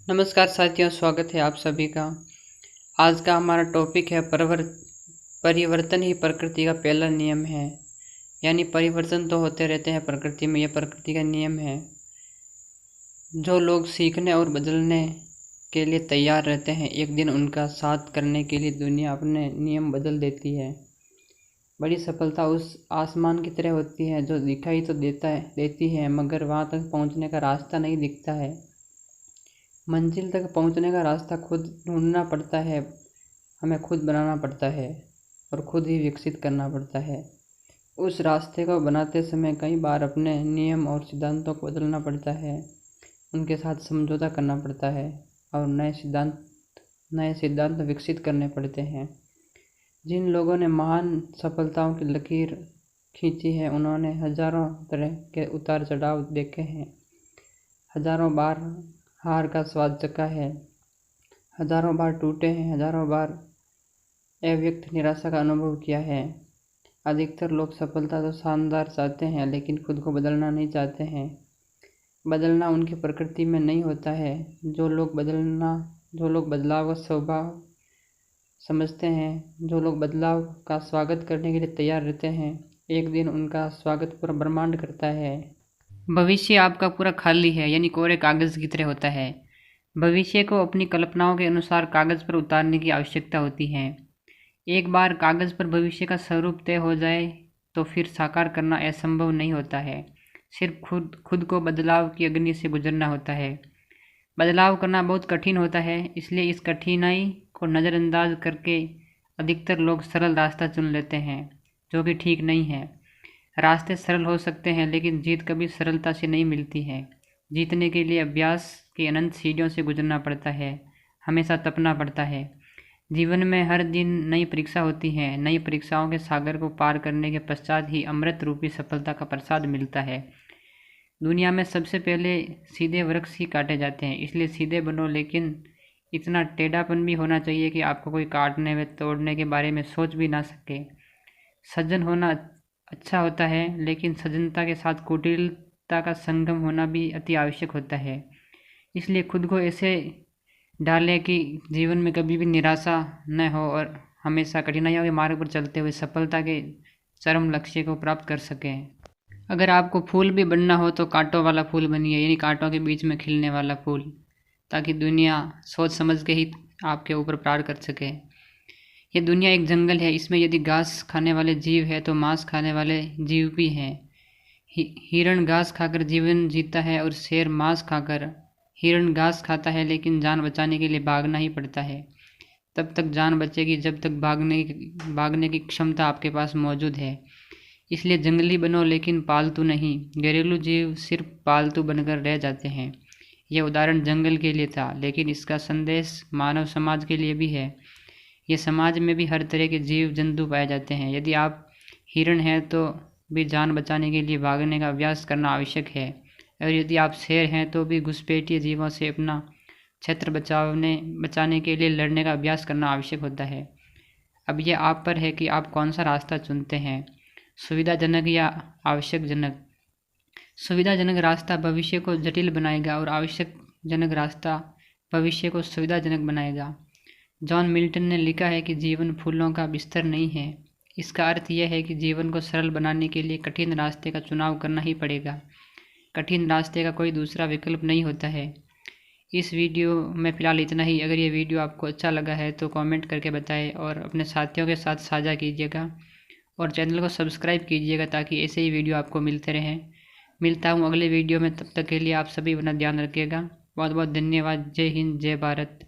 नमस्कार साथियों, स्वागत है आप सभी का। आज का हमारा टॉपिक है परिवर्तन ही प्रकृति का पहला नियम है। यानी परिवर्तन तो होते रहते हैं प्रकृति में, यह प्रकृति का नियम है। जो लोग सीखने और बदलने के लिए तैयार रहते हैं, एक दिन उनका साथ करने के लिए दुनिया अपने नियम बदल देती है। बड़ी सफलता उस आसमान की तरह होती है जो दिखाई तो देती है, मगर वहाँ तक पहुँचने का रास्ता नहीं दिखता है। मंजिल तक पहुंचने का रास्ता खुद ढूंढना पड़ता है, हमें खुद बनाना पड़ता है और खुद ही विकसित करना पड़ता है। उस रास्ते को बनाते समय कई बार अपने नियम और सिद्धांतों को बदलना पड़ता है, उनके साथ समझौता करना पड़ता है और नए सिद्धांत विकसित करने पड़ते हैं। जिन लोगों ने महान सफलताओं की लकीर खींची है, उन्होंने हजारों तरह के उतार चढ़ाव देखे हैं, हजारों बार हार का स्वाद चखा है, हजारों बार टूटे हैं, हजारों बार अव्यक्त निराशा का अनुभव किया है। अधिकतर लोग सफलता तो शानदार चाहते हैं, लेकिन खुद को बदलना नहीं चाहते हैं। बदलना उनकी प्रकृति में नहीं होता है। जो लोग बदलाव का स्वभाव समझते हैं, जो लोग बदलाव का स्वागत करने के लिए तैयार रहते हैं, एक दिन उनका स्वागत पूरा ब्रह्मांड करता है। भविष्य आपका पूरा खाली है, यानी कोरे कागज़ की तरह होता है। भविष्य को अपनी कल्पनाओं के अनुसार कागज़ पर उतारने की आवश्यकता होती है। एक बार कागज़ पर भविष्य का स्वरूप तय हो जाए तो फिर साकार करना असंभव नहीं होता है। सिर्फ खुद को बदलाव की अग्नि से गुजरना होता है। बदलाव करना बहुत कठिन होता है, इसलिए इस कठिनाई को नज़रअंदाज करके अधिकतर लोग सरल रास्ता चुन लेते हैं, जो कि ठीक नहीं है। रास्ते सरल हो सकते हैं, लेकिन जीत कभी सरलता से नहीं मिलती है। जीतने के लिए अभ्यास की अनंत सीढ़ियों से गुजरना पड़ता है, हमेशा तपना पड़ता है। जीवन में हर दिन नई परीक्षा होती है। नई परीक्षाओं के सागर को पार करने के पश्चात ही अमृत रूपी सफलता का प्रसाद मिलता है। दुनिया में सबसे पहले सीधे वृक्ष ही काटे जाते हैं, इसलिए सीधे बनो, लेकिन इतना टेढ़ापन भी होना चाहिए कि आपको कोई काटने व तोड़ने के बारे में सोच भी ना सके। सज्जन होना अच्छा होता है, लेकिन सज्जनता के साथ कुटिलता का संगम होना भी अति आवश्यक होता है। इसलिए खुद को ऐसे डालें कि जीवन में कभी भी निराशा न हो और हमेशा कठिनाइयों के मार्ग पर चलते हुए सफलता के चरम लक्ष्य को प्राप्त कर सकें। अगर आपको फूल भी बनना हो तो कांटों वाला फूल बनिए, यानी कांटों के बीच में खिलने वाला फूल, ताकि दुनिया सोच समझ के ही आपके ऊपर प्रहार कर सके। ये दुनिया एक जंगल है, इसमें यदि घास खाने वाले जीव है तो मांस खाने वाले जीव भी हैं। हिरण घास खाकर जीवन जीता है और शेर मांस खाकर। हिरण घास खाता है, लेकिन जान बचाने के लिए भागना ही पड़ता है। तब तक जान बचेगी जब तक भागने की क्षमता आपके पास मौजूद है। इसलिए जंगली बनो, लेकिन पालतू नहीं। घरेलू जीव सिर्फ पालतू बनकर रह जाते हैं। यह उदाहरण जंगल के लिए था, लेकिन इसका संदेश मानव समाज के लिए भी है। ये समाज में भी हर तरह के जीव जंतु पाए जाते हैं। यदि आप हिरण हैं तो भी जान बचाने के लिए भागने का अभ्यास करना आवश्यक है, और यदि आप शेर हैं तो भी घुसपैठिए जीवों से अपना क्षेत्र बचाने के लिए लड़ने का अभ्यास करना आवश्यक होता है। अब यह आप पर है कि आप कौन सा रास्ता चुनते हैं, सुविधाजनक या आवश्यकजनक। सुविधाजनक रास्ता भविष्य को जटिल बनाएगा और आवश्यकजनक रास्ता भविष्य को सुविधाजनक बनाएगा। जॉन मिल्टन ने लिखा है कि जीवन फूलों का बिस्तर नहीं है। इसका अर्थ यह है कि जीवन को सरल बनाने के लिए कठिन रास्ते का चुनाव करना ही पड़ेगा। कठिन रास्ते का कोई दूसरा विकल्प नहीं होता है। इस वीडियो में फ़िलहाल इतना ही। अगर ये वीडियो आपको अच्छा लगा है तो कमेंट करके बताएं और अपने साथियों के साथ साझा कीजिएगा और चैनल को सब्सक्राइब कीजिएगा, ताकि ऐसे ही वीडियो आपको मिलते रहें। मिलता हूँ अगले वीडियो में, तब तक के लिए आप सभी अपना ध्यान रखिएगा। बहुत बहुत धन्यवाद। जय हिंद, जय भारत।